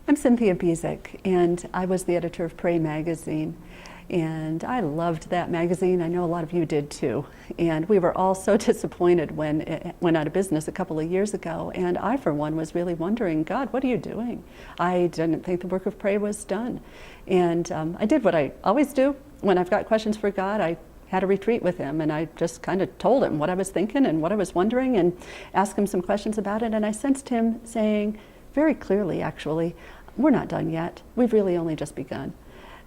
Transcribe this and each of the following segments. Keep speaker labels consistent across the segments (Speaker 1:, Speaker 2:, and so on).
Speaker 1: I'm Cynthia Bezic, and I was the editor of Pray Magazine. And I loved that magazine. I know a lot of you did too. And we were all so disappointed when it went out of business a couple of years ago. And I, for one, was really wondering, God, what are you doing? I didn't think the work of Pray was done. And I did what I always do. When I've got questions for God, I had a retreat with him, and I just kind of told him what I was thinking and what I was wondering and asked him some questions about it. And I sensed him saying very clearly, actually, we're not done yet. We've really only just begun.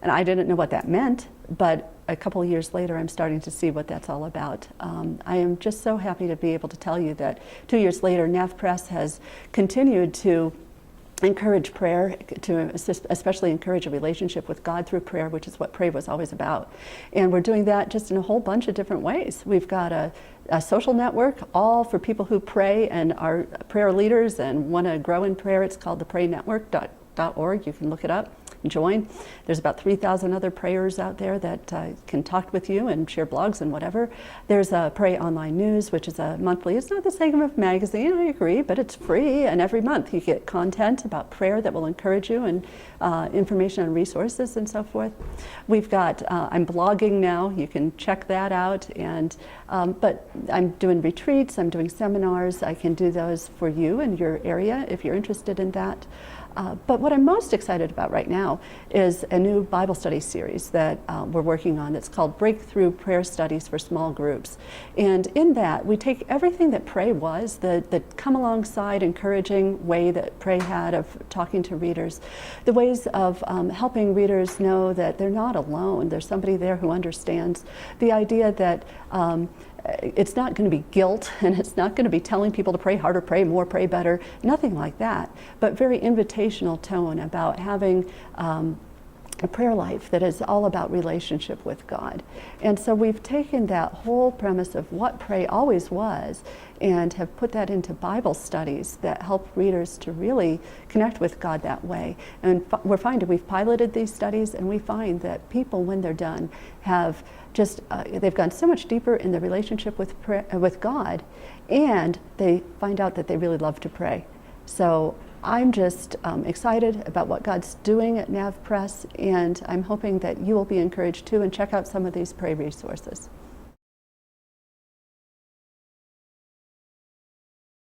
Speaker 1: And I didn't know what that meant, but a couple of years later, I'm starting to see what that's all about. I am just so happy to be able to tell you that 2 years later, NavPress has continued to encourage prayer, to especially encourage a relationship with God through prayer, which is what Pray was always about. And we're doing that just in a whole bunch of different ways. We've got a social network, all for people who pray and are prayer leaders and want to grow in prayer. It's called the praynetwork.org. You can look it up. Join. There's about 3,000 other prayers out there that can talk with you and share blogs and whatever. There's a Pray Online News, which is a monthly, it's not the same as a magazine, I agree, but it's free, and every month you get content about prayer that will encourage you and information on resources and so forth. We've got, I'm blogging now, you can check that out, and but I'm doing retreats, I'm doing seminars, I can do those for you in your area if you're interested in that. But what I'm most excited about right now is a new Bible study series that we're working on. It's called Breakthrough Prayer Studies for Small Groups. And in that, we take everything that Pray was, the come alongside, encouraging way that Pray had of talking to readers, the ways of helping readers know that they're not alone. There's somebody there who understands. The idea that it's not going to be guilt, and it's not going to be telling people to pray harder, pray more, pray better, nothing like that, but very invitational tone about having a prayer life that is all about relationship with God. And so we've taken that whole premise of what Pray always was and have put that into Bible studies that help readers to really connect with God that way. And we're finding, we've piloted these studies, and we find that people, when they're done, have just, they've gone so much deeper in their relationship with God, and they find out that they really love to pray. So I'm just excited about what God's doing at NavPress, and I'm hoping that you will be encouraged too, and check out some of these Pray resources.